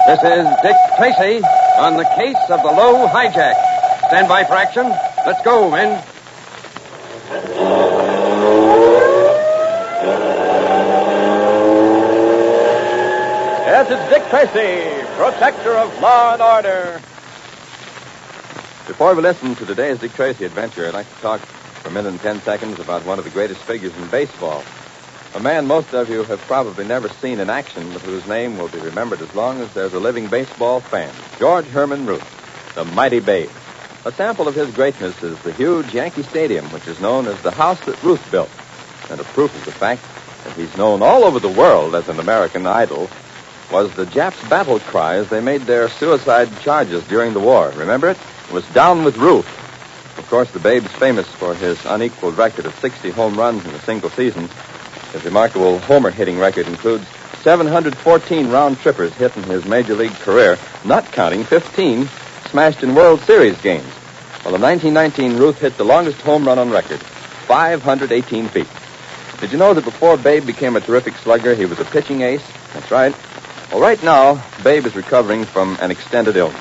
This is Dick Tracy on the case of the low hijack. Stand by for action. Let's go, men. Yes, it's Dick Tracy, protector of law and order. Before we listen to today's Dick Tracy adventure, I'd like to talk for a minute and 10 seconds about one of the greatest figures in baseball. A man most of you have probably never seen in action, but whose name will be remembered as long as there's a living baseball fan. George Herman Ruth, the mighty Babe. A sample of his greatness is the huge Yankee Stadium, which is known as the house that Ruth built. And a proof of the fact that he's known all over the world as an American idol was the Japs' battle cry as they made their suicide charges during the war. Remember it? It was down with Ruth. Of course, the Babe's famous for his unequaled record of 60 home runs in a single season. His remarkable homer hitting record includes 714 round trippers hit in his major league career, not counting 15 smashed in World Series games. Well, in 1919, Ruth hit the longest home run on record, 518 feet. Did you know that before Babe became a terrific slugger, he was a pitching ace? That's right. Well, right now, Babe is recovering from an extended illness.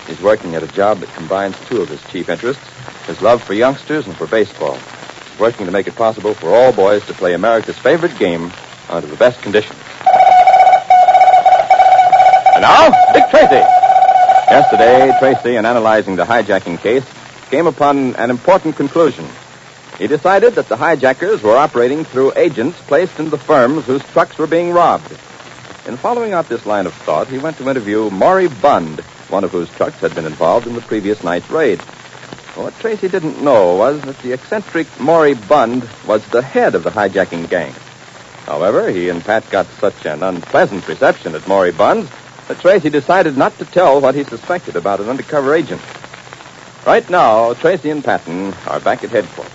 He's working at a job that combines two of his chief interests, his love for youngsters and for baseball. Working to make it possible for all boys to play America's favorite game under the best conditions. And now, Dick Tracy. Yesterday, Tracy, in analyzing the hijacking case, came upon an important conclusion. He decided that the hijackers were operating through agents placed in the firms whose trucks were being robbed. In following out this line of thought, he went to interview Maury Bund, one of whose trucks had been involved in the previous night's raid. What Tracy didn't know was that the eccentric Maury Bund was the head of the hijacking gang. However, he and Pat got such an unpleasant reception at Maury Bund's that Tracy decided not to tell what he suspected about an undercover agent. Right now, Tracy and Patton are back at headquarters.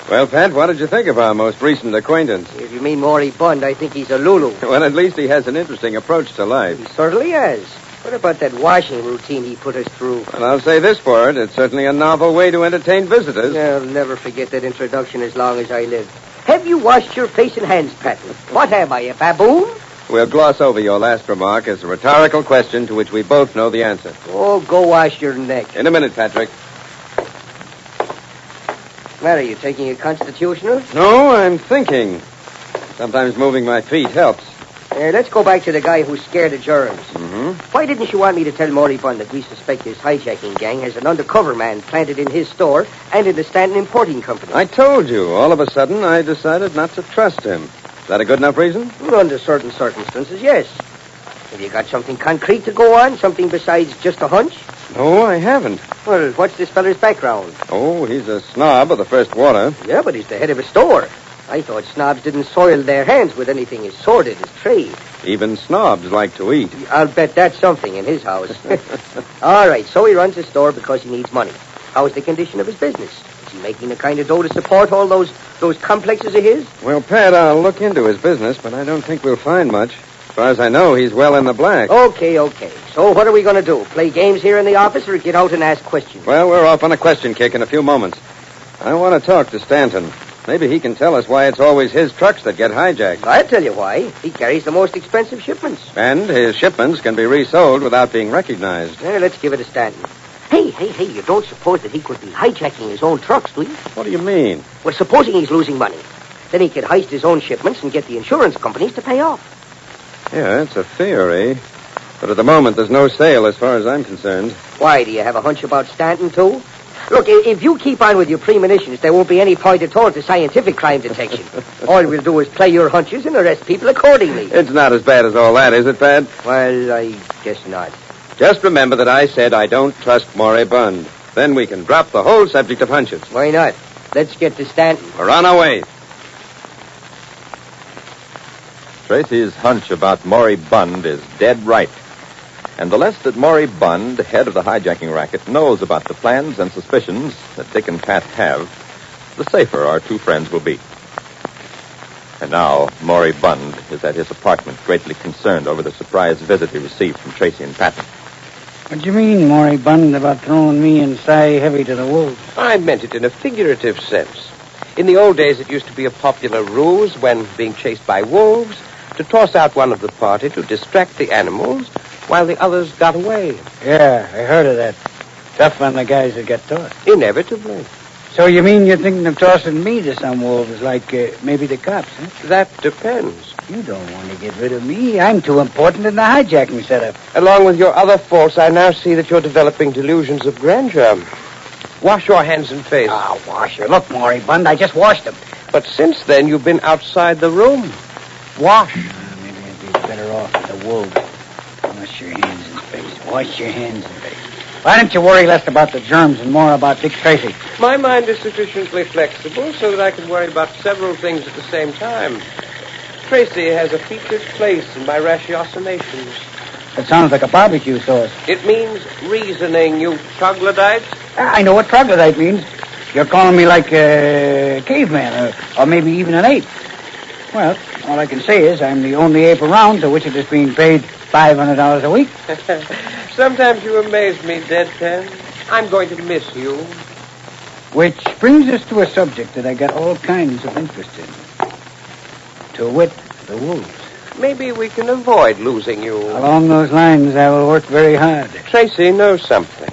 Well, Pat, what did you think of our most recent acquaintance? If you mean Maury Bund, I think he's a Lulu. Well, at least he has an interesting approach to life. He certainly has. What about that washing routine he put us through? Well, I'll say this for it. It's certainly a novel way to entertain visitors. I'll never forget that introduction as long as I live. Have you washed your face and hands, Patton? What am I, a baboon? We'll gloss over your last remark as a rhetorical question to which we both know the answer. Oh, go wash your neck. In a minute, Patrick. What, are you taking a constitutional? No, I'm thinking. Sometimes moving my feet helps. Let's go back to the guy who's scared of germs. Mm-hmm. Why didn't you want me to tell Maury Bund that we suspect his hijacking gang has an undercover man planted in his store and in the Stanton Importing Company? I told you. All of a sudden, I decided not to trust him. Is that a good enough reason? Well, under certain circumstances, yes. Have you got something concrete to go on? Something besides just a hunch? No, I haven't. Well, what's this feller's background? Oh, he's a snob of the first water. Yeah, but he's the head of a store. I thought snobs didn't soil their hands with anything as sordid as trade. Even snobs like to eat. I'll bet that's something in his house. All right, so he runs his store because he needs money. How's the condition of his business? Is he making the kind of dough to support all those complexes of his? Well, Pat, I'll look into his business, but I don't think we'll find much. As far as I know, he's well in the black. Okay. So what are we going to do? Play games here in the office or get out and ask questions? Well, we're off on a question kick in a few moments. I want to talk to Stanton. Maybe he can tell us why it's always his trucks that get hijacked. I'll tell you why. He carries the most expensive shipments. And his shipments can be resold without being recognized. Let's give it a Stanton. Hey, you don't suppose that he could be hijacking his own trucks, do you? What do you mean? Well, supposing he's losing money. Then he could heist his own shipments and get the insurance companies to pay off. Yeah, it's a theory. But at the moment, there's no sale as far as I'm concerned. Why, do you have a hunch about Stanton, too? Look, if you keep on with your premonitions, there won't be any point at all to scientific crime detection. All we'll do is play your hunches and arrest people accordingly. It's not as bad as all that, is it, Pat? Well, I guess not. Just remember that I said I don't trust Maury Bund. Then we can drop the whole subject of hunches. Why not? Let's get to Stanton. We're on our way. Tracy's hunch about Maury Bund is dead right. And the less that Maury Bund, head of the hijacking racket, knows about the plans and suspicions that Dick and Pat have, the safer our two friends will be. And now, Maury Bund is at his apartment, greatly concerned over the surprise visit he received from Tracy and Patton. What do you mean, Maury Bund, about throwing me and Si heavy to the wolves? I meant it in a figurative sense. In the old days, it used to be a popular ruse when being chased by wolves to toss out one of the party to distract the animals while the others got away. Yeah, I heard of that. Tough on the guys that get tossed. Inevitably. So you mean you're thinking of tossing me to some wolves, like maybe the cops, huh? That depends. You don't want to get rid of me. I'm too important in the hijacking setup. Along with your other faults, I now see that you're developing delusions of grandeur. Wash your hands and face. Ah, wash your... Look, Maury Bund, I just washed them. But since then, you've been outside the room. Wash. Maybe I'd be better off with the wolves. Wash your hands and face. Wash your hands and face. Why don't you worry less about the germs and more about Dick Tracy? My mind is sufficiently flexible so that I can worry about several things at the same time. Tracy has a featured place in my ratiocinations. That sounds like a barbecue sauce. It means reasoning, you troglodyte. I know what troglodyte means. You're calling me like a caveman, or maybe even an ape. Well, all I can say is I'm the only ape around to which it is being paid $500 a week. Sometimes you amaze me, Deadpan. I'm going to miss you. Which brings us to a subject that I got all kinds of interest in. To wit, the wolves. Maybe we can avoid losing you. Along those lines, I will work very hard. Tracy knows something.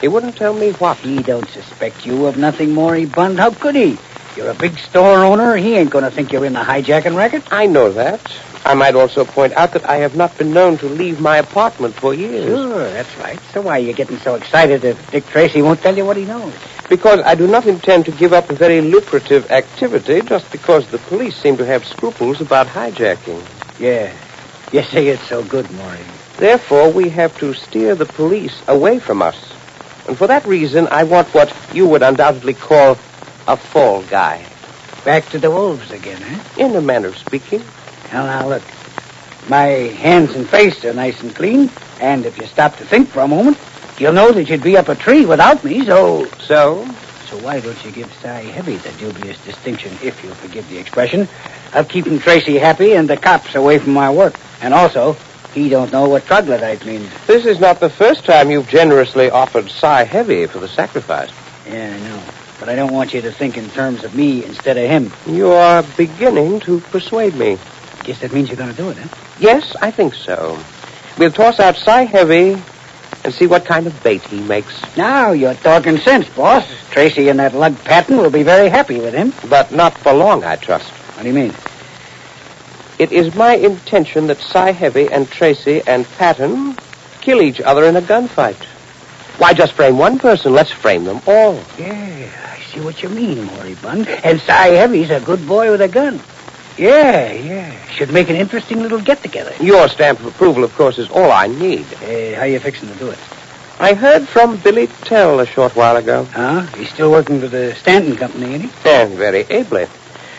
He wouldn't tell me what. He don't suspect you of nothing, Maury Bund. How could he? You're a big store owner. He ain't going to think you're in the hijacking racket. I know that. I might also point out that I have not been known to leave my apartment for years. Sure, that's right. So why are you getting so excited if Dick Tracy won't tell you what he knows? Because I do not intend to give up a very lucrative activity just because the police seem to have scruples about hijacking. Yeah. You say it so good, Maury. Therefore, we have to steer the police away from us. And for that reason, I want what you would undoubtedly call a fall guy. Back to the wolves again, eh? In a manner of speaking. Well, now, look. My hands and face are nice and clean, and if you stop to think for a moment, you'll know that you'd be up a tree without me, so... So why don't you give Cy Heavy the dubious distinction, if you'll forgive the expression, of keeping Tracy happy and the cops away from my work. And also, he don't know what troglodyte means. This is not the first time you've generously offered Cy Heavy for the sacrifice. Yeah, I know. But I don't want you to think in terms of me instead of him. You are beginning to persuade me. Guess that means you're going to do it, huh? Yes, I think so. We'll toss out Cy Heavy and see what kind of bait he makes. Now you're talking sense, boss. Tracy and that lug Patton will be very happy with him. But not for long, I trust. What do you mean? It is my intention that Cy Heavy and Tracy and Patton kill each other in a gunfight. Why just frame one person? Let's frame them all. Yeah, I see what you mean, Maury Bund. And Cy Heavy's a good boy with a gun. Yeah. Should make an interesting little get-together. Your stamp of approval, of course, is all I need. How you fixing to do it? I heard from Billy Tell a short while ago. Huh? He's still working for the Stanton Company, ain't he? And very ably.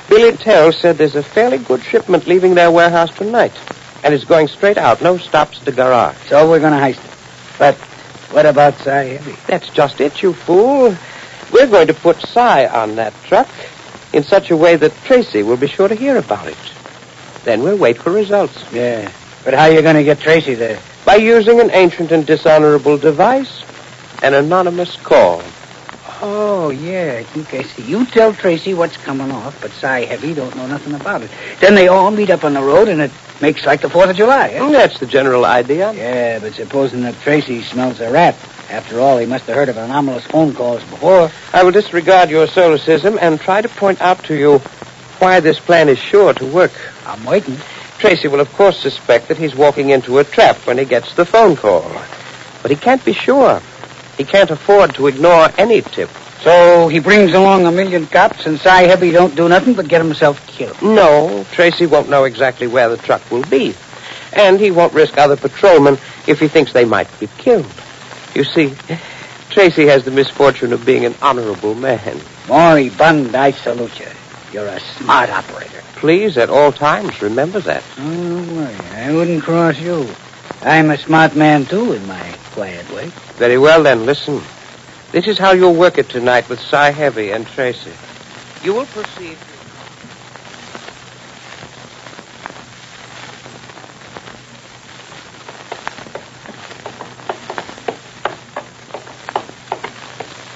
Billy Tell said there's a fairly good shipment leaving their warehouse tonight. And it's going straight out, no stops at the garage. So we're going to heist it. But what about Cy Heavy? That's just it, you fool. We're going to put Cy on that truck in such a way that Tracy will be sure to hear about it. Then we'll wait for results. Yeah. But how are you going to get Tracy there? By using an ancient and dishonorable device, an anonymous call. Oh, yeah, I think I see. You tell Tracy what's coming off, but Cy Heavy don't know nothing about it. Then they all meet up on the road, and it makes like the 4th of July, eh? That's the general idea. Yeah, but supposing that Tracy smells a rat. After all, he must have heard of anomalous phone calls before. I will disregard your solecism and try to point out to you why this plan is sure to work. I'm waiting. Tracy will, of course, suspect that he's walking into a trap when he gets the phone call. But he can't be sure. He can't afford to ignore any tip. So he brings along 1,000,000 cops, and Cy Heavy don't do nothing but get himself killed. No, Tracy won't know exactly where the truck will be. And he won't risk other patrolmen if he thinks they might be killed. You see, Tracy has the misfortune of being an honorable man. Maury Bund, I salute you. You're a smart operator. Please, at all times, remember that. Oh, don't worry. I wouldn't cross you. I'm a smart man, too, in my quiet way. Very well, then, listen. This is how you'll work it tonight with Cy Heavy and Tracy. You will proceed...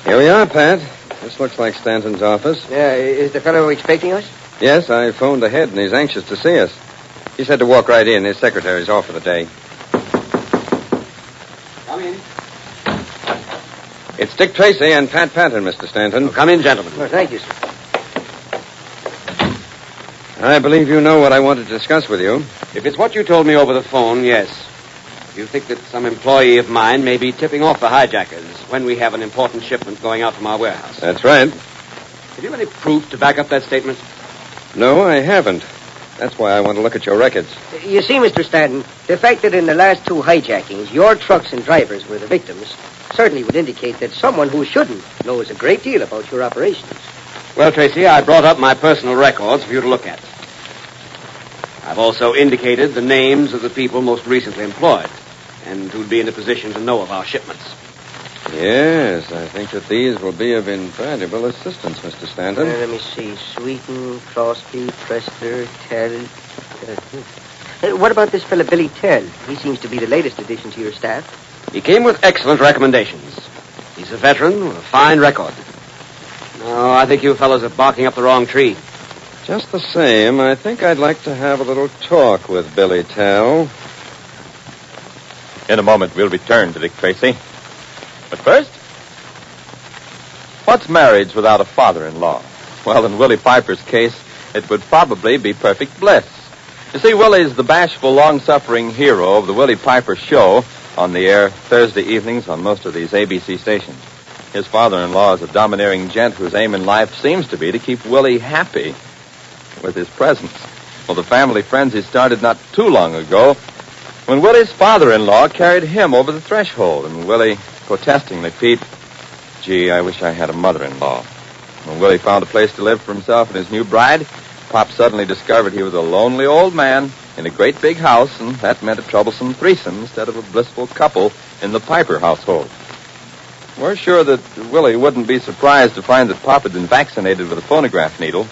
Here we are, Pat. This looks like Stanton's office. Yeah, is the fellow expecting us? Yes, I phoned ahead, and he's anxious to see us. He said to walk right in. His secretary's off for the day. It's Dick Tracy and Pat Patton, Mr. Stanton. Well, come in, gentlemen. Oh, thank you, sir. I believe you know what I wanted to discuss with you. If it's what you told me over the phone, yes. You think that some employee of mine may be tipping off the hijackers when we have an important shipment going out from our warehouse. That's right. Have you any proof to back up that statement? No, I haven't. That's why I want to look at your records. You see, Mr. Stanton, the fact that in the last 2 hijackings your trucks and drivers were the victims certainly would indicate that someone who shouldn't knows a great deal about your operations. Well, Tracy, I brought up my personal records for you to look at. I've also indicated the names of the people most recently employed and who'd be in a position to know of our shipments. Yes, I think that these will be of invaluable assistance, Mr. Stanton. Let me see. Sweeten, Crosby, Prester, Tell. What about this fellow Billy Tell? He seems to be the latest addition to your staff. He came with excellent recommendations. He's a veteran with a fine record. No, I think you fellows are barking up the wrong tree. Just the same, I think I'd like to have a little talk with Billy Tell. In a moment, we'll return to Dick Tracy. But first, what's marriage without a father-in-law? Well, in Willie Piper's case, it would probably be perfect bliss. You see, Willie's the bashful, long-suffering hero of the Willie Piper Show, on the air Thursday evenings on most of these ABC stations. His father-in-law is a domineering gent whose aim in life seems to be to keep Willie happy with his presence. Well, the family frenzy started not too long ago when Willie's father-in-law carried him over the threshold, and Willie protestingly peeped, "Gee, I wish I had a mother-in-law." When Willie found a place to live for himself and his new bride, Pop suddenly discovered he was a lonely old man in a great big house, and that meant a troublesome threesome instead of a blissful couple in the Piper household. We're sure that Willie wouldn't be surprised to find that Pop had been vaccinated with a phonograph needle.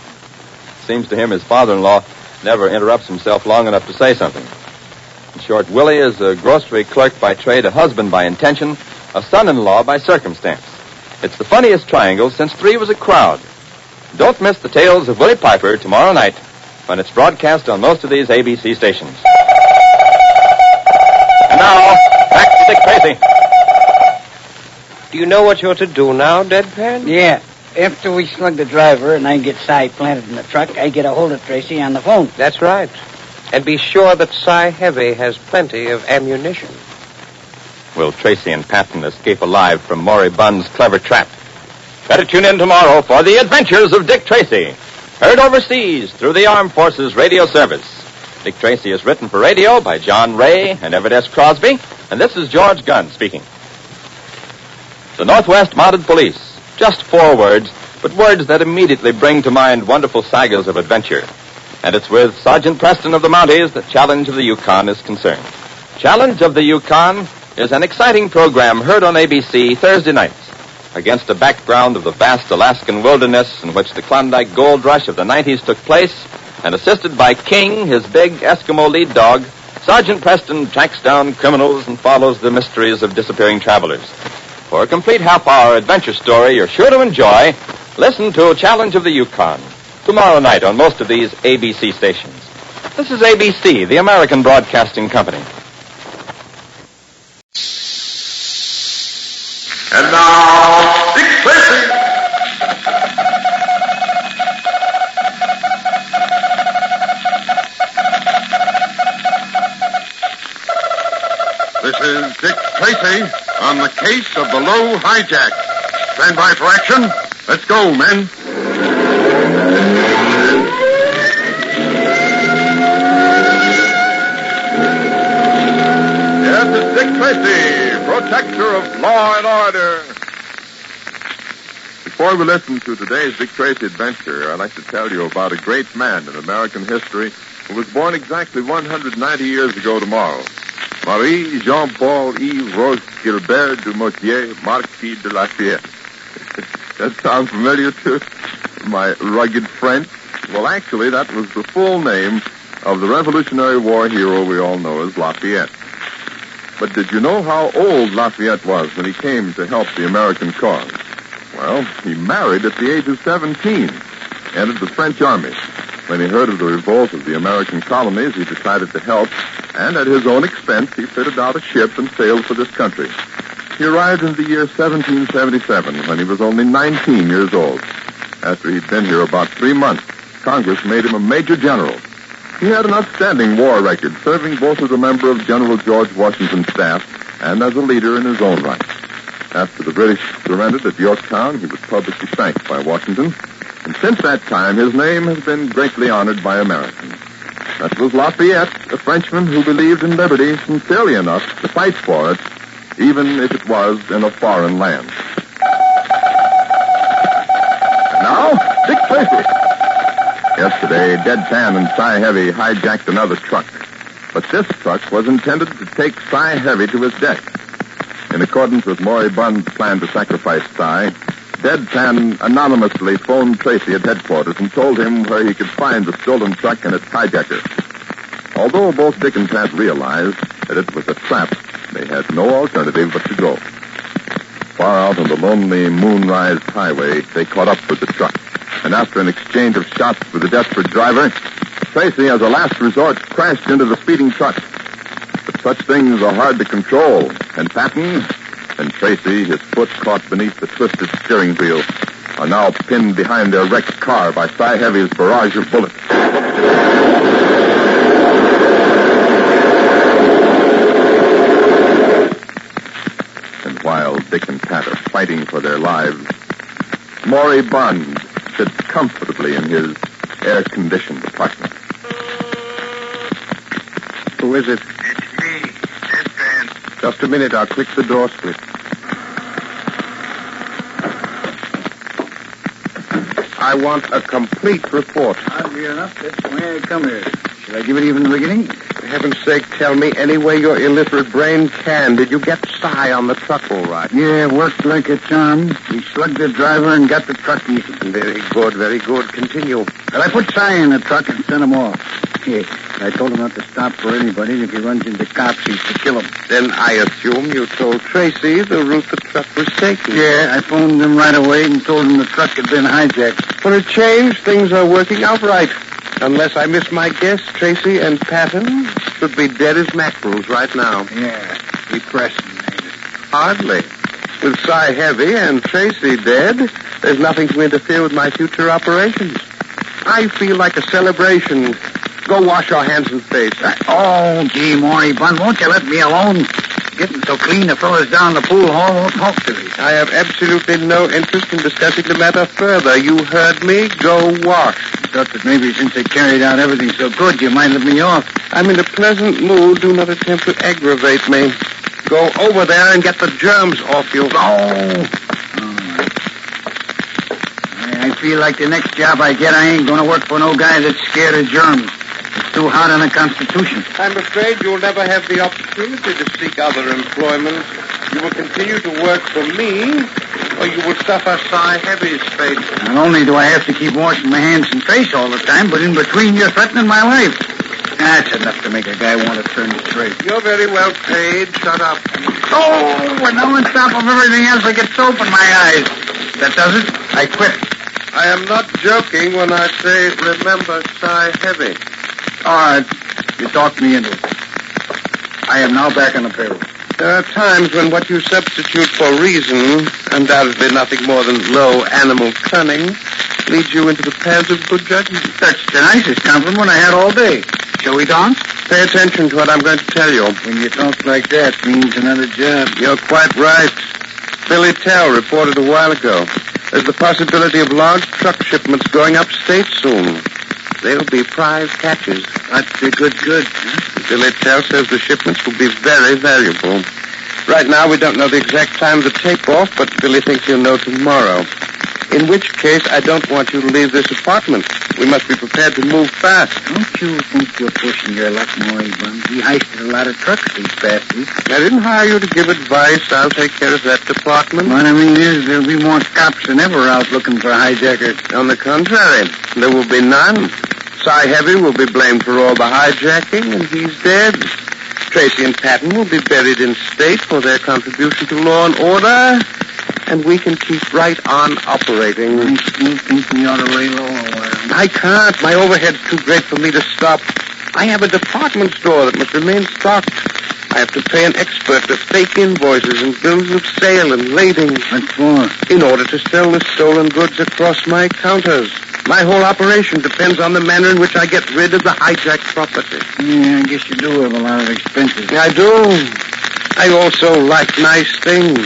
Seems to him his father-in-law never interrupts himself long enough to say something. In short, Willie is a grocery clerk by trade, a husband by intention, a son-in-law by circumstance. It's the funniest triangle since 3 was a crowd. Don't miss the tales of Willie Piper tomorrow night when it's broadcast on most of these ABC stations. And now, back to Dick Tracy. Do you know what you're to do now, Deadpan? Yeah. After we slug the driver and I get Cy planted in the truck, I get a hold of Tracy on the phone. That's right. And be sure that Cy Heavy has plenty of ammunition. Will Tracy and Patton escape alive from Maury Bunn's clever trap? Better tune in tomorrow for the adventures of Dick Tracy, heard overseas through the Armed Forces Radio Service. Dick Tracy is written for radio by John Ray and Everett S. Crosby, and this is George Gunn speaking. The Northwest Mounted Police. Just 4 words, but words that immediately bring to mind wonderful sagas of adventure. And it's with Sergeant Preston of the Mounties that Challenge of the Yukon is concerned. Challenge of the Yukon is an exciting program heard on ABC Thursday nights against a background of the vast Alaskan wilderness in which the Klondike gold rush of the 90s took place, and assisted by King, his big Eskimo lead dog, Sergeant Preston tracks down criminals and follows the mysteries of disappearing travelers. For a complete half-hour adventure story you're sure to enjoy, listen to Challenge of the Yukon tomorrow night on most of these ABC stations. This is ABC, the American Broadcasting Company. And now, Dick Tracy. This is Dick Tracy on the case of the Low Hijack. Stand by for action. Let's go, men. Yes, it's Dick Tracy, protector of law and order. Before we listen to today's Dick Tracy adventure, I'd like to tell you about a great man in American history who was born exactly 190 years ago tomorrow. Marie Jean-Paul Rose Gilbert de Motier, Marquis de Lafayette. That sound familiar to my rugged French? Well, actually, that was the full name of the Revolutionary War hero we all know as Lafayette. But did you know how old Lafayette was when he came to help the American cause? Well, he married at the age of 17, entered the French army. When he heard of the revolt of the American colonies, he decided to help, and at his own expense, he fitted out a ship and sailed for this country. he arrived in the year 1777 when he was only 19 years old. After he'd been here about 3 months, Congress made him a major general. He had an outstanding war record, serving both as a member of General George Washington's staff and as a leader in his own right. After the British surrendered at Yorktown, he was publicly thanked by Washington, and since that time, his name has been greatly honored by Americans. That was Lafayette, a Frenchman who believed in liberty sincerely enough to fight for it, even if it was in a foreign land. And now, Dick Tracy. Yesterday, Deadpan and Cy Heavy hijacked another truck. But this truck was intended to take Cy Heavy to his death. In accordance with Maury Bunn's plan to sacrifice Cy, Deadpan anonymously phoned Tracy at headquarters and told him where he could find the stolen truck and its hijacker. Although both Dick and Pat realized that it was a trap, they had no alternative but to go. Far out on the lonely moonrise highway, they caught up with the truck. And after an exchange of shots with the desperate driver, Tracy, as a last resort, crashed into the speeding truck. But such things are hard to control, and Patton and Tracy, his foot caught beneath the twisted steering wheel, are now pinned behind their wrecked car by Cy Heavy's barrage of bullets. And while Dick and Pat are fighting for their lives, Maury Bunn sits comfortably in his air-conditioned apartment. Who is it? It's me, Deadpan. Just a minute, I'll click the door switch. I want a complete report. I'll be enough. That's why I come here. Should I give it even in the beginning? For heaven's sake, tell me any way your illiterate brain can. Did you get Cy on the truck all right? Yeah, worked like a charm. We slugged the driver and got the truck easy. Very good, very good. Continue. Well, I put Cy in the truck and sent him off. Yeah, I told him not to stop for anybody, and if he runs into cops, he's to kill him. Then I assume you told Tracy the route the truck was taking. Yeah, I phoned him right away and told him the truck had been hijacked. For a change, things are working out right. Unless I miss my guess, Tracy and Patton should be dead as mackerels right now. Yeah, depressing, ain't it? Hardly. With Cy Heavy and Tracy dead, there's nothing to interfere with my future operations. I feel like a celebration. Go wash your hands and face. Oh, gee, Maury Bunn, won't you let me alone? Getting so clean, the fellas down the pool hall won't talk to me. I have absolutely no interest in discussing the matter further. You heard me. Go wash. I thought that maybe since they carried out everything so good, you might let me off. I'm in a pleasant mood. Do not attempt to aggravate me. Go over there and get the germs off you. Oh. I feel like the next job I get, I ain't going to work for no guy that's scared of germs. It's too hard on the Constitution. I'm afraid you'll never have the opportunity to seek other employment. You will continue to work for me, or you will suffer Cy Heavy's fate. Not only do I have to keep washing my hands and face all the time, but in between you're threatening my life. That's enough to make a guy want to turn straight. You're very well paid. Shut up. Oh, and now on top of everything else, I get soap in my eyes. That does it. I quit. I am not joking when I say remember Cy Heavy. All right. You talked me into it. I am now back on the payroll. There are times when what you substitute for reason, undoubtedly nothing more than low animal cunning, leads you into the paths of good judgment. That's the nicest compliment I had all day. Shall we dance? Pay attention to what I'm going to tell you. When you talk like that, it means another job. You're quite right. Billy Tell reported a while ago. There's the possibility of large truck shipments going upstate soon. They'll be prize catches. That's the good. Billy Tell says the shipments will be very valuable. Right now, we don't know the exact time of the takeoff, but Billy thinks he'll know tomorrow. In which case, I don't want you to leave this apartment. We must be prepared to move fast. Don't you think you're pushing your luck, Maury Bunn? We heisted a lot of trucks these past weeks. I didn't hire you to give advice. I'll take care of that department. What I mean is there'll be more cops than ever out looking for hijackers. On the contrary, there will be none. Cy Heavy will be blamed for all the hijacking, and he's dead. Tracy and Patton will be buried in state for their contribution to law and order, and we can keep right on operating. I still think we ought to lay low a while. I can't. My overhead's too great for me to stop. I have a department store that must remain stocked. I have to pay an expert to fake invoices and bills of sale and lading. What for? In order to sell the stolen goods across my counters. My whole operation depends on the manner in which I get rid of the hijacked property. Yeah, I guess you do have a lot of expenses. I do. I also like nice things.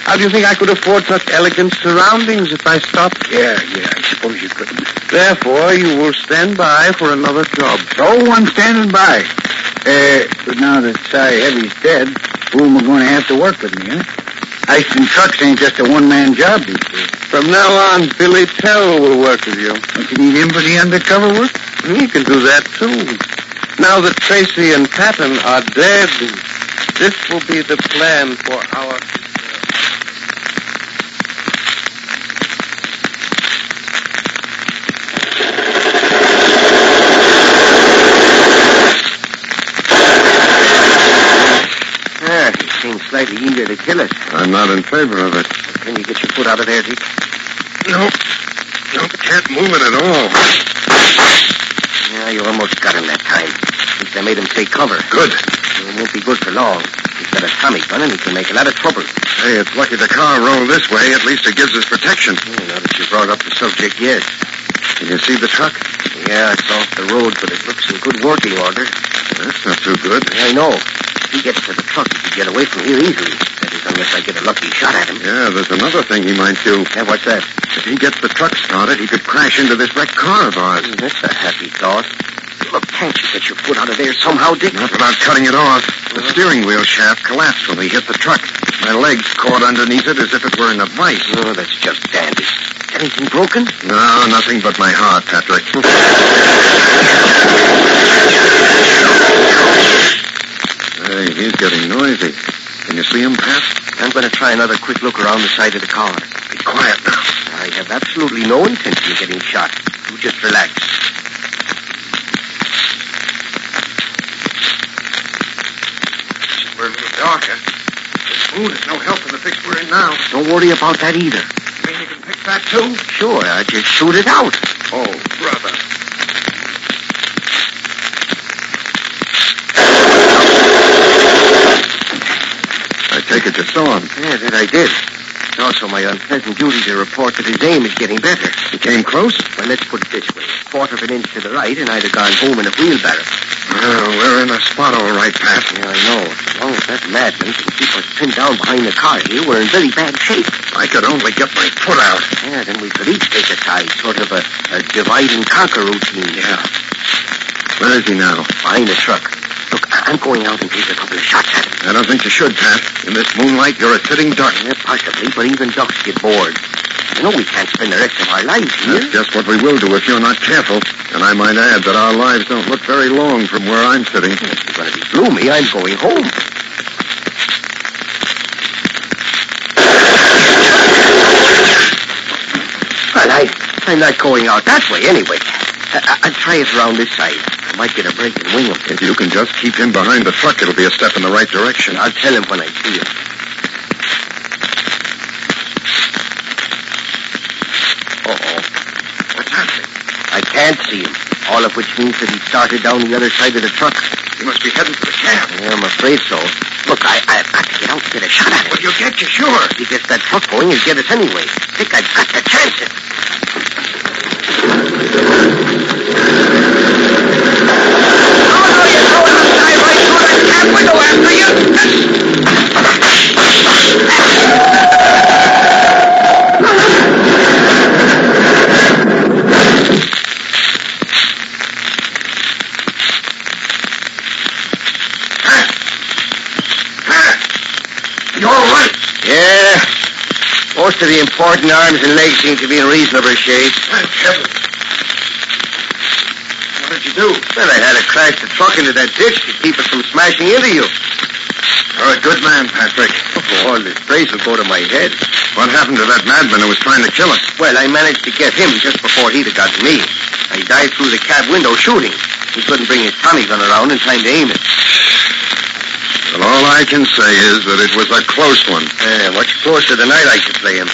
How do you think I could afford such elegant surroundings if I stopped? Yeah, I suppose you couldn't. Therefore, you will stand by for another job. So I'm standing by. But now that Cy Heavy's dead, who am I going to have to work with me, huh? Heisting trucks ain't just a one-man job these days. From now on, Billy Tell will work with you. Don't you need him for the undercover work? He can do that, too. Now that Tracy and Patton are dead, this will be the plan for our... Slightly eager to kill us. I'm not in favor of it. Can you get your foot out of there, Dick? No, can't move it at all. Yeah, you almost got him that time. At least I made him take cover. Good. It won't be good for long. He's got a Tommy gun and he can make a lot of trouble. Hey, it's lucky the car rolled this way. At least it gives us protection. Now that you brought up the subject, yes. Can you see the truck? Yeah, it's off the road, but it looks in good working order. That's not too good. Yeah, I know. If he gets to the truck, he can get away from here easily. That is, unless I get a lucky shot at him. Yeah, there's another thing he might do. Yeah, what's that? If he gets the truck started, he could crash into this wrecked car of ours. That's a happy thought. Look, can't you get your foot out of there somehow, Dick? Not without cutting it off. The steering wheel shaft collapsed when we hit the truck. My legs caught underneath it as if it were in a vice. Oh, that's just dandy. Anything broken? No, nothing but my heart, Patrick. Hey, he's getting noisy. Can you see him, Pat? I'm going to try another quick look around the side of the car. Be quiet now. I have absolutely no intention of getting shot. You just relax. We're a little darker. This moon is no help in the fix we're in now. Don't worry about that either. You mean you can fix that, too? Sure, I just shoot it out. Oh, brother. I take it you saw him. Yeah, that I did. It's also my unpleasant duty to report that his aim is getting better. He came close? Well, let's put it this way. A quarter of an inch to the right, and I'd have gone home in a wheelbarrow. Well, we're in a spot all right, Pat. Yeah, I know. As long as that madman can keep us pinned down behind the car here, we're in very bad shape. I could only get my foot out. Yeah, then we could each take a side, sort of a divide and conquer routine. Yeah. Where is he now? Behind the truck. Look, I'm going out and take a couple of shots at him. I don't think you should, Pat. In this moonlight, you're a sitting duck. Yeah, possibly, but even ducks get bored. You know we can't spend the rest of our lives here. That's just what we will do if you're not careful. And I might add that our lives don't look very long from where I'm sitting. If you're going to be gloomy, I'm going home. Well, I'm not going out that way anyway. I'll try it around this side. I might get a break and wing him. If you can just keep him behind the truck, it'll be a step in the right direction. I'll tell him when I see him. Uh-oh. What's happening? I can't see him. All of which means that he started down the other side of the truck. He must be heading for the cab. Yeah, I'm afraid so. Look, I've got to get out and get a shot at him. Well, you'll get you, sure. If he gets that truck going, he'll get us anyway. I think I've got to chance it. Window after you. You're all right. Yeah. Most of the important arms and legs seem to be in reasonable shape. Thank heaven. What did you do? Well, I had to crash the truck into that ditch to keep it from smashing into you. You're a good man, Patrick. Oh, all this praise will go to my head. What happened to that madman who was trying to kill us? Well, I managed to get him just before he'd have gotten me. I dived through the cab window shooting. He couldn't bring his Tommy gun around in time to aim it. Well, all I can say is that it was a close one. Much closer than I'd like to play him.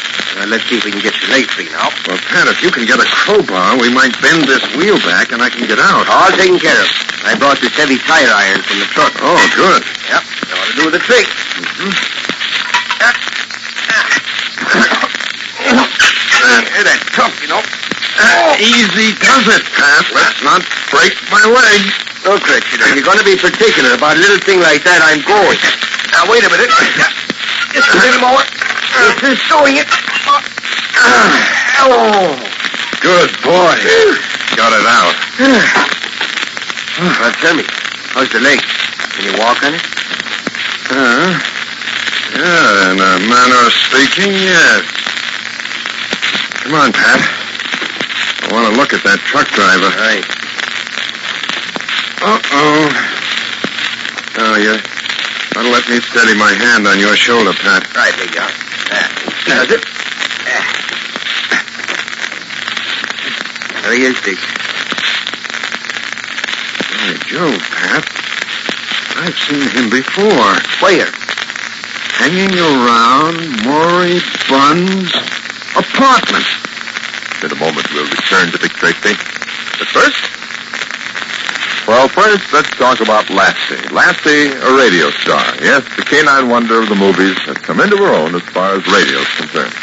Let's see if we can get your leg free now. Well, Pat, if you can get a crowbar, we might bend this wheel back and I can get out. All taken care of. I brought this heavy tire iron from the truck. Oh, good. Yep. That'll do the trick. That's tough, you know. Easy does it, Pat. Let's not break my leg. Look, Richard, if you're going to be particular about a little thing like that, I'm going. Now, wait a minute. Just a little more. This is doing it. Oh. Good boy. Got it out. Well, tell me, how's the leg? Can you walk on it? Yeah, in a manner of speaking, yes. Come on, Pat. I want to look at that truck driver. Right. Uh-oh. Oh, you ought to let me steady my hand on your shoulder, Pat. Right, there you are. Does it? There he is, Dick. By Jove, Pat. I've seen him before. Where? Hanging around Maury Bunn's apartment. In a moment, we'll return to Dick Tracy. But first, let's talk about Lassie. Lassie, a radio star. Yes, the canine wonder of the movies has come into her own as far as radio is concerned.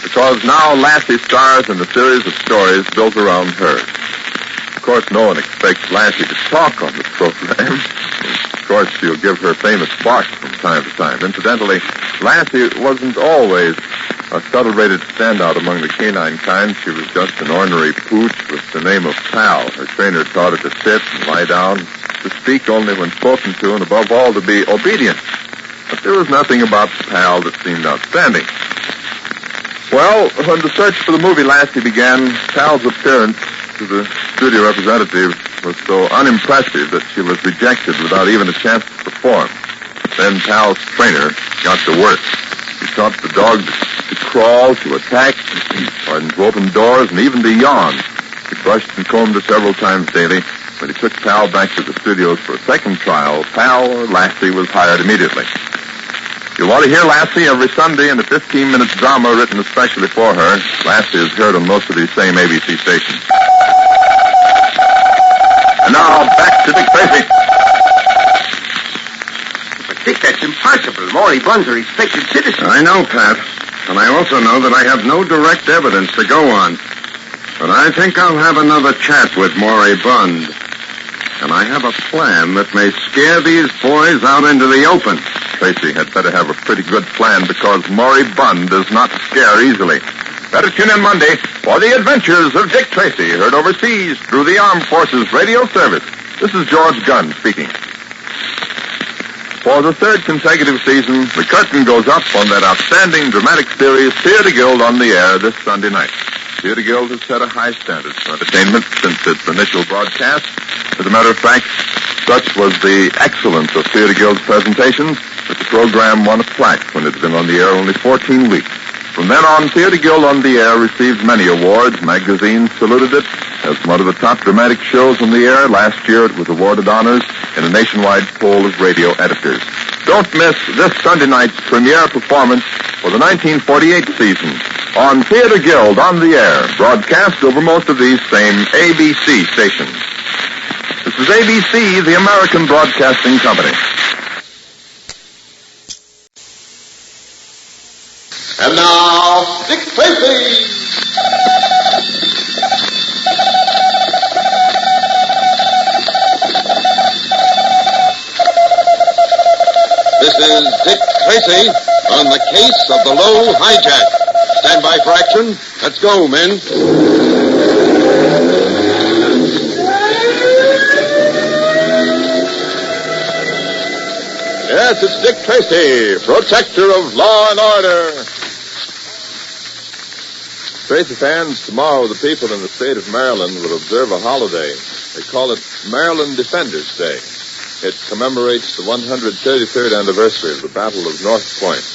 Because now Lassie stars in a series of stories built around her. Of course, no one expects Lassie to talk on the program. Of course, she'll give her famous bark from time to time. Incidentally, Lassie wasn't always a celebrated standout among the canine kind. She was just an ornery pooch with the name of Pal. Her trainer taught her to sit and lie down, to speak only when spoken to, and above all, to be obedient. But there was nothing about Pal that seemed outstanding. Well, when the search for the movie Lassie began, Pal's appearance to the studio representative was so unimpressive that she was rejected without even a chance to perform. Then Pal's trainer got to work. He taught the dog to crawl, to attack, to open doors, and even to yawn. He brushed and combed her several times daily. When he took Pal back to the studios for a second trial, Pal, or Lassie, was hired immediately. You'll want to hear Lassie every Sunday in a 15-minute drama written especially for her. Lassie is heard on most of these same ABC stations. And now, back to Dick Tracy. But, Dick, that's impossible. Maury Bunn's a respected citizen. I know, Pat. And I also know that I have no direct evidence to go on. But I think I'll have another chat with Maury Bunn. And I have a plan that may scare these boys out into the open. Tracy had better have a pretty good plan because Maury Bunn does not scare easily. Better tune in Monday for the adventures of Dick Tracy, heard overseas through the Armed Forces Radio Service. This is George Gunn speaking. For the third consecutive season, the curtain goes up on that outstanding dramatic series, Theater Guild on the Air, this Sunday night. Theater Guild has set a high standard for entertainment since its initial broadcast. As a matter of fact, such was the excellence of Theater Guild's presentations that the program won a plaque when it had been on the air only 14 weeks. From then on, Theater Guild on the Air received many awards. Magazines saluted it as one of the top dramatic shows on the air. Last year, it was awarded honors in a nationwide poll of radio editors. Don't miss this Sunday night's premiere performance for the 1948 season on Theater Guild on the Air, broadcast over most of these same ABC stations. This is ABC, the American Broadcasting Company. And now, Dick Tracy. This is Dick Tracy on the case of the low hijack. Stand by for action. Let's go, men. Yes, it's Dick Tracy, protector of law and order. Tracy fans, tomorrow the people in the state of Maryland will observe a holiday. They call it Maryland Defenders Day. It commemorates the 133rd anniversary of the Battle of North Point,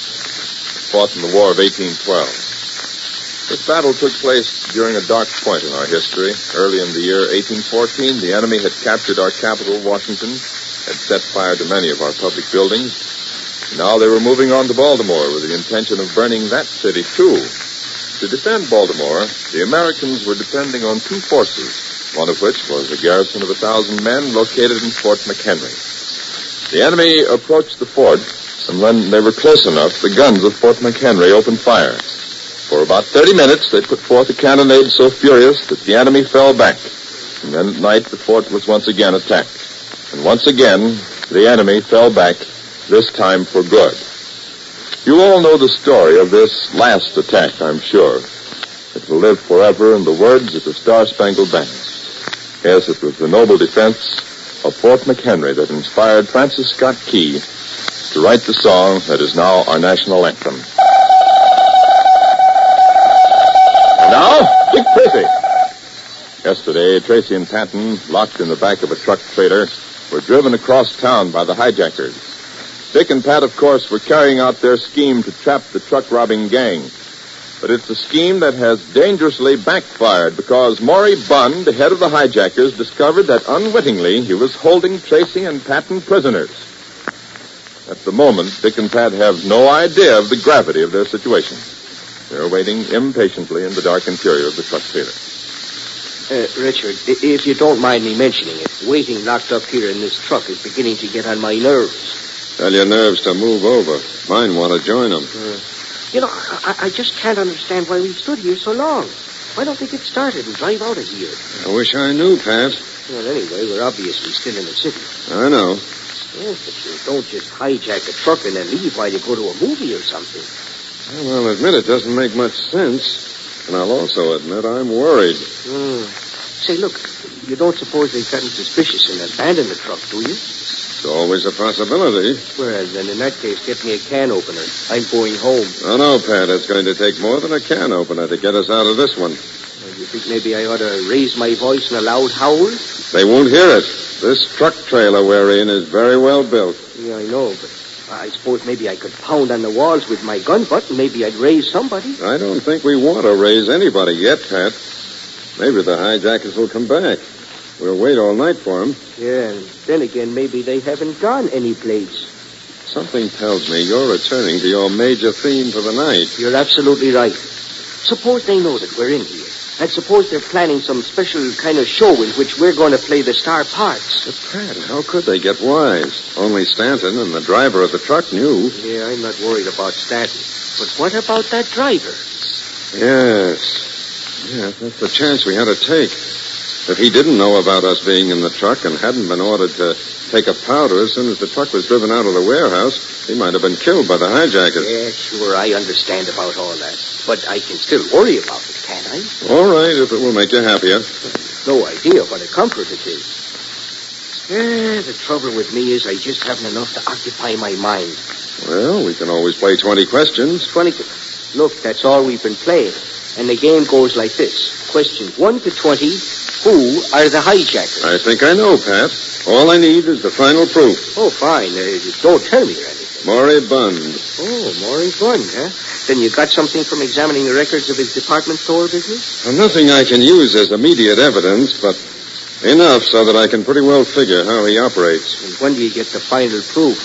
fought in the War of 1812. This battle took place during a dark point in our history. Early in the year 1814, the enemy had captured our capital, Washington, had set fire to many of our public buildings. Now they were moving on to Baltimore with the intention of burning that city, too. To defend Baltimore, the Americans were depending on two forces, one of which was a garrison of 1,000 men located in Fort McHenry. The enemy approached the fort, and when they were close enough, the guns of Fort McHenry opened fire. For about 30 minutes, they put forth a cannonade so furious that the enemy fell back. And then at night, the fort was once again attacked. And once again, the enemy fell back, this time for good. You all know the story of this last attack, I'm sure. It will live forever in the words of the Star-Spangled Banner. Yes, it was the noble defense of Fort McHenry that inspired Francis Scott Key to write the song that is now our national anthem. And now, Dick Tracy. Yesterday, Tracy and Panton, locked in the back of a truck trailer, were driven across town by the hijackers. Dick and Pat, of course, were carrying out their scheme to trap the truck-robbing gang. But it's a scheme that has dangerously backfired because Maury Bunn, the head of the hijackers, discovered that unwittingly he was holding Tracy and Patton prisoners. At the moment, Dick and Pat have no idea of the gravity of their situation. They're waiting impatiently in the dark interior of the truck trailer. Richard, if you don't mind me mentioning it, waiting locked up here in this truck is beginning to get on my nerves. Tell your nerves to move over. Mine want to join them. You know, I just can't understand why we've stood here so long. Why don't they get started and drive out of here? I wish I knew, Pat. Well, anyway, we're obviously still in the city. I know. Yes, but you don't just hijack a truck and then leave while you go to a movie or something. Well, I'll admit it doesn't make much sense. And I'll also admit I'm worried. Say, look, you don't suppose they've gotten suspicious and abandoned the truck, do you? It's always a possibility. Well, then in that case, get me a can opener. I'm going home. Oh, no, Pat. It's going to take more than a can opener to get us out of this one. Well, you think maybe I ought to raise my voice in a loud howl? They won't hear it. This truck trailer we're in is very well built. Yeah, I know, but I suppose maybe I could pound on the walls with my gun butt and maybe I'd raise somebody. I don't think we want to raise anybody yet, Pat. Maybe the hijackers will come back. We'll wait all night for them. Yeah, and then again, maybe they haven't gone anyplace. Something tells me you're returning to your major theme for the night. You're absolutely right. Suppose they know that we're in here. And suppose they're planning some special kind of show in which we're going to play the star parts. But, Pat, how could they get wise? Only Stanton and the driver of the truck knew. Yeah, I'm not worried about Stanton. But what about that driver? Yes, that's the chance we had to take. If he didn't know about us being in the truck and hadn't been ordered to take a powder as soon as the truck was driven out of the warehouse, he might have been killed by the hijackers. Yeah, sure, I understand about all that. But I can still worry about it, can't I? All right, if it will make you happier. No idea what a comfort it is. Yeah, the trouble with me is I just haven't enough to occupy my mind. Well, we can always play 20 questions. 20... Look, that's all we've been playing. And the game goes like this. Questions 1 to 20... Who are the hijackers? I think I know, Pat. All I need is the final proof. Oh, fine. Don't tell me or anything. Maury Bund. Oh, Maury Bund, huh? Then you got something from examining the records of his department store business? Well, nothing I can use as immediate evidence, but enough so that I can pretty well figure how he operates. And when do you get the final proof?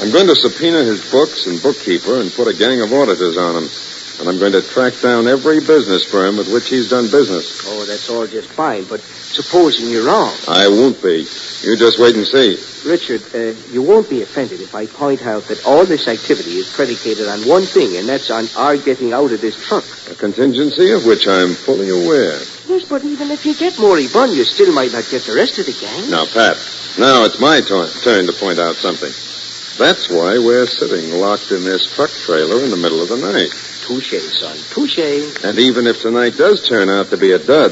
I'm going to subpoena his books and bookkeeper and put a gang of auditors on him. And I'm going to track down every business firm with which he's done business. Oh, that's all just fine, but supposing you're wrong. I won't be. You just wait and see. Richard, you won't be offended if I point out that all this activity is predicated on one thing, and that's on our getting out of this truck. A contingency of which I'm fully aware. Yes, but even if you get Maury Bund, you still might not get the rest of the gang. Now, Pat, now it's my turn to point out something. That's why we're sitting locked in this truck trailer in the middle of the night. Touche, son. Touche. And even if tonight does turn out to be a dud,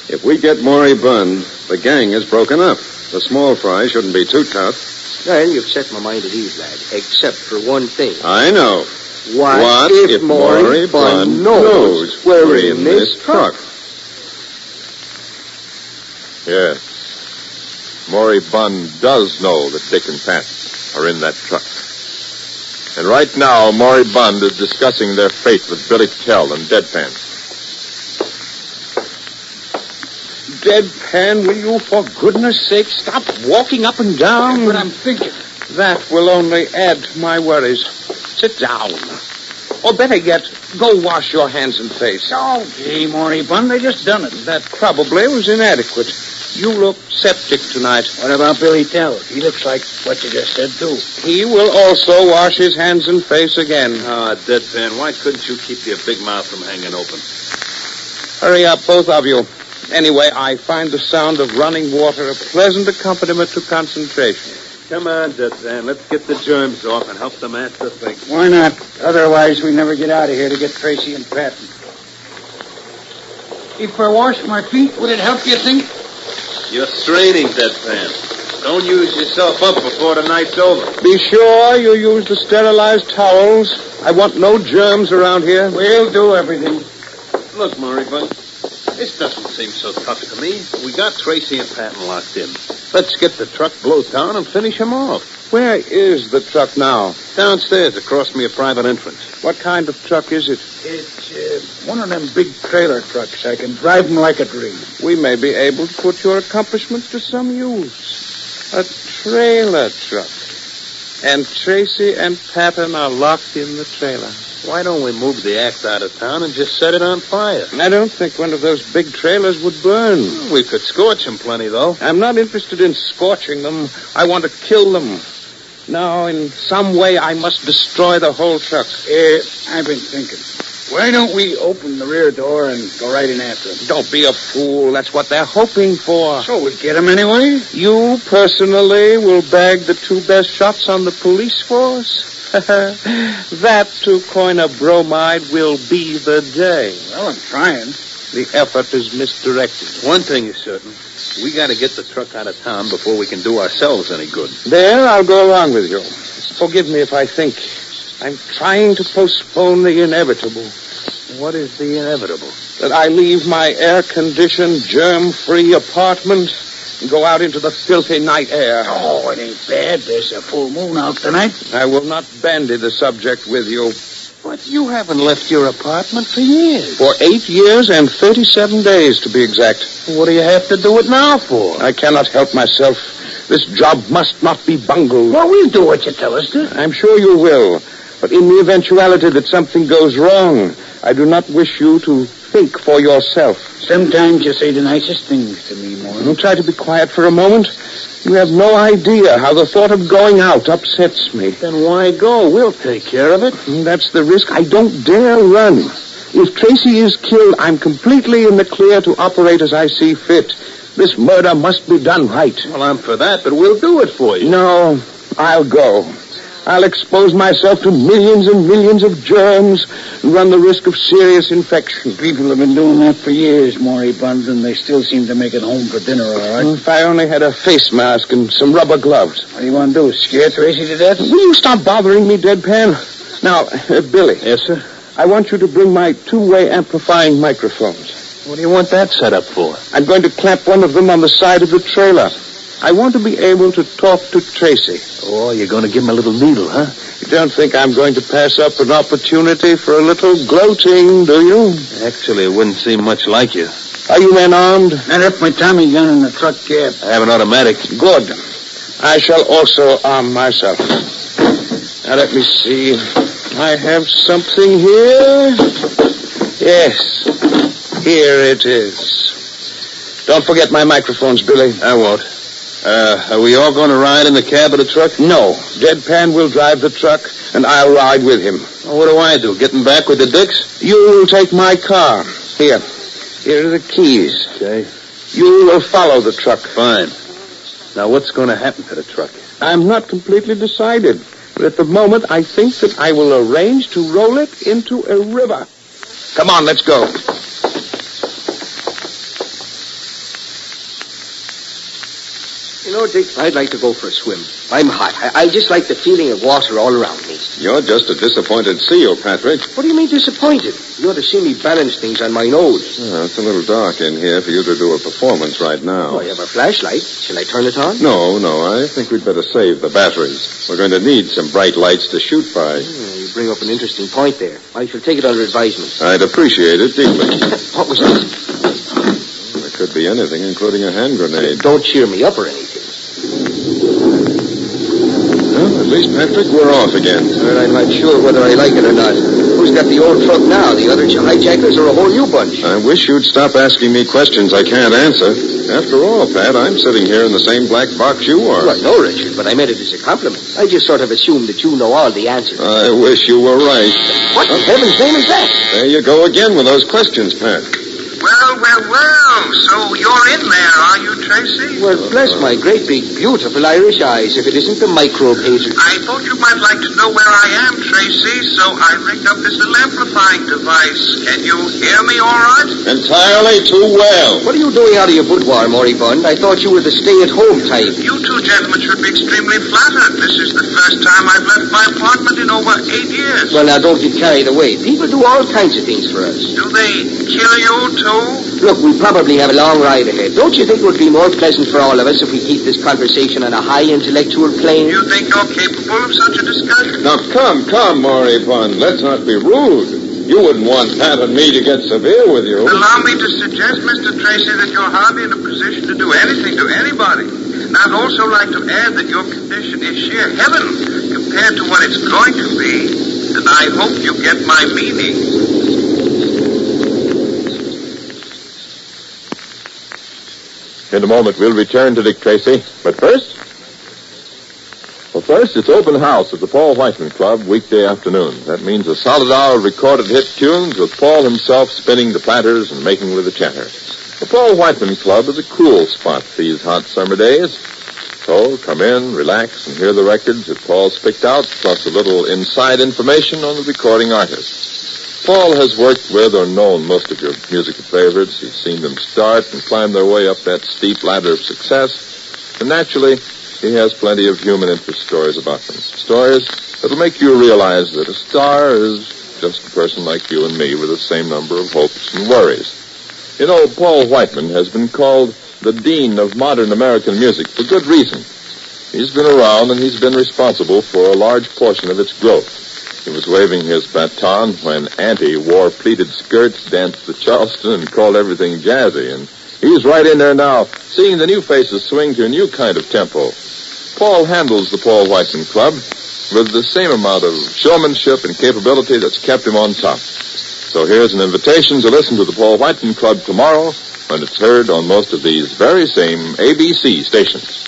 if we get Maury Bund, the gang is broken up. The small fry shouldn't be too tough. Well, you've set my mind at ease, lad, except for one thing. I know. What if Maury Bund knows we're in this truck? Yes. Maury Bund does know that Dick and Pat are in that truck. And right now, Maury Bund is discussing their fate with Billy Kell and Deadpan. Deadpan, will you, for goodness sake, stop walking up and down? But I'm thinking. That will only add to my worries. Sit down. Or better yet, go wash your hands and face. Okay, Maury Bund, I just done it. That probably was inadequate. You look septic tonight. What about Billy Tell? He looks like what you just said, too. He will also wash his hands and face again. Ah, Deadpan, why couldn't you keep your big mouth from hanging open? Hurry up, both of you. Anyway, I find the sound of running water a pleasant accompaniment to concentration. Come on, Deadpan, let's get the germs off and help the master think. Why not? Otherwise, we never get out of here to get Tracy and Patton. If I wash my feet, would it help, you think? You're straining, Deadpan. Don't use yourself up before the night's over. Be sure you use the sterilized towels. I want no germs around here. We'll do everything. Look, Moribund, this doesn't seem so tough to me. We got Tracy and Patton locked in. Let's get the truck blow down and finish him off. Where is the truck now? Downstairs, across me a private entrance. What kind of truck is it? It's one of them big trailer trucks. I can drive them like a dream. We may be able to put your accomplishments to some use. A trailer truck. And Tracy and Patton are locked in the trailer. Why don't we move the act out of town and just set it on fire? I don't think one of those big trailers would burn. We could scorch them plenty, though. I'm not interested in scorching them. I want to kill them. No, in some way I must destroy the whole truck. I've been thinking. Why don't we open the rear door and go right in after them? Don't be a fool. That's what they're hoping for. So we'll get them anyway? You personally will bag the 2 best shots on the police force? That, to coin a bromide, will be the day. Well, I'm trying. The effort is misdirected. One thing is certain. We got to get the truck out of town before we can do ourselves any good. There, I'll go along with you. Forgive me if I think I'm trying to postpone the inevitable. What is the inevitable? That I leave my air-conditioned, germ-free apartment and go out into the filthy night air. Oh, it ain't bad. There's a full moon out tonight. I will not bandy the subject with you. But you haven't left your apartment for years. For 8 years and 37 days, to be exact. What do you have to do it now for? I cannot help myself. This job must not be bungled. Well, we'll do what you tell us to. I'm sure you will. But in the eventuality that something goes wrong, I do not wish you to think for yourself. Sometimes you say the nicest things to me, Morton. Don't try to be quiet for a moment. You have no idea how the thought of going out upsets me. Then why go? We'll take care of it. That's the risk I don't dare run. If Tracy is killed, I'm completely in the clear to operate as I see fit. This murder must be done right. Well, I'm for that, but we'll do it for you. No, I'll go. I'll expose myself to millions and millions of germs and run the risk of serious infection. People have been doing that for years, Moribund, and they still seem to make it home for dinner, all right? If I only had a face mask and some rubber gloves. What do you want to do, scare Tracy to death? Will you stop bothering me, Deadpan? Now, Billy. Yes, sir? I want you to bring my 2-way amplifying microphones. What do you want that set up for? I'm going to clamp one of them on the side of the trailer. I want to be able to talk to Tracy. Oh, you're going to give him a little needle, huh? You don't think I'm going to pass up an opportunity for a little gloating, do you? Actually, it wouldn't seem much like you. Are you men armed? I left my Tommy gun in the truck cab. I have an automatic. Good. I shall also arm myself. Now, let me see. I have something here. Yes. Here it is. Don't forget my microphones, Billy. I won't. Are we all going to ride in the cab of the truck? No. Deadpan will drive the truck, and I'll ride with him. Well, what do I do? Get him back with the Dicks? You will take my car. Here. Here are the keys. Okay. You will follow the truck. Fine. Now, what's going to happen to the truck? I'm not completely decided. But at the moment, I think that I will arrange to roll it into a river. Come on, let's go. You know, Dick, I'd like to go for a swim. I'm hot. I just like the feeling of water all around me. You're just a disappointed seal, Patrick. What do you mean disappointed? You ought to see me balance things on my nose. Oh, it's a little dark in here for you to do a performance right now. Oh, you have a flashlight. Shall I turn it on? No. I think we'd better save the batteries. We're going to need some bright lights to shoot by. You bring up an interesting point there. I shall take it under advisement. I'd appreciate it deeply. What was that? Well, it could be anything, including a hand grenade. Don't cheer me up or anything. Well, at least, Patrick, we're off again. Well, I'm not sure whether I like it or not. who's got the old truck now, the other hijackers or a whole new bunch? I wish you'd stop asking me questions I can't answer. After all, Pat, I'm sitting here in the same black box you are. Well, no, Richard, but I meant it as a compliment. I just sort of assumed that you know all the answers. I wish you were right. What in heaven's name is that? There you go again with those questions, Pat. Well. So you're in there, are you, Tracy? Well, bless my great big beautiful Irish eyes if it isn't the microbe hazer. I thought you might like to know where I am, Tracy, so I rigged up this little amplifying device. Can you hear me all right? Entirely too well. What are you doing out of your boudoir, Moribund? I thought you were the stay-at-home type. You two gentlemen should be extremely flattered. This is the first time I've left my apartment in over 8 years. Well, now, don't get carried away. People do all kinds of things for us. Do they kill you, too? Look, we probably have a long ride ahead. Don't you think it would be more pleasant for all of us if we keep this conversation on a high intellectual plane? You think you're capable of such a discussion? Now, come, Moribund. Let's not be rude. You wouldn't want Pat and me to get severe with you. Allow me to suggest, Mr. Tracy, that you're hardly in a position to do anything to anybody. And I'd also like to add that your condition is sheer heaven compared to what it's going to be. And I hope you get my meaning. In a moment, we'll return to Dick Tracy. But first, it's open house at the Paul Whiteman Club weekday afternoon. That means a solid hour of recorded hit tunes with Paul himself spinning the platters and making with the chatter. The Paul Whiteman Club is a cool spot these hot summer days. So come in, relax, and hear the records that Paul's picked out, plus a little inside information on the recording artist. Paul has worked with or known most of your musical favorites. He's seen them start and climb their way up that steep ladder of success. And naturally, he has plenty of human interest stories about them. Stories that'll make you realize that a star is just a person like you and me with the same number of hopes and worries. You know, Paul Whiteman has been called the Dean of modern American music for good reason. He's been around and he's been responsible for a large portion of its growth. He was waving his baton when Auntie wore pleated skirts, danced the Charleston, and called everything jazzy. And he's right in there now, seeing the new faces swing to a new kind of tempo. Paul handles the Paul Whiteman Club with the same amount of showmanship and capability that's kept him on top. So here's an invitation to listen to the Paul Whiteman Club tomorrow when it's heard on most of these very same ABC stations.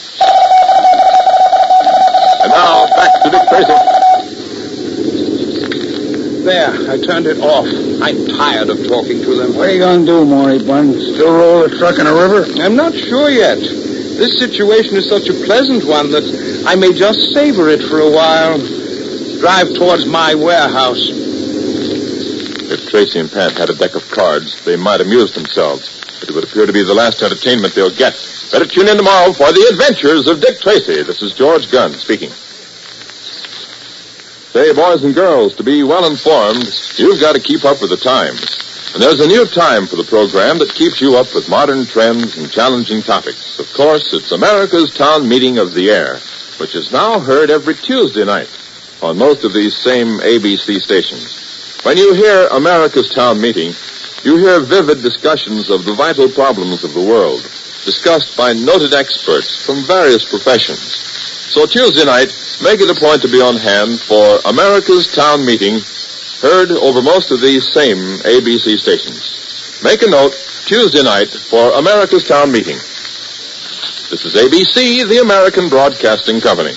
And now, back to Dick Tracy. There, I turned it off. I'm tired of talking to them. What are you going to do, Moribund? Still roll the truck in a river? I'm not sure yet. This situation is such a pleasant one that I may just savor it for a while. Drive towards my warehouse. If Tracy and Pat had a deck of cards, they might amuse themselves. But it would appear to be the last entertainment they'll get. Better tune in tomorrow for the adventures of Dick Tracy. This is George Gunn speaking. Say, boys and girls, to be well informed, you've got to keep up with the times. And there's a new time for the program that keeps you up with modern trends and challenging topics. Of course, it's America's Town Meeting of the Air, which is now heard every Tuesday night on most of these same ABC stations. When you hear America's Town Meeting, you hear vivid discussions of the vital problems of the world, discussed by noted experts from various professions. So Tuesday night, make it a point to be on hand for America's Town Meeting, heard over most of these same ABC stations. Make a note, Tuesday night for America's Town Meeting. This is ABC, the American Broadcasting Company.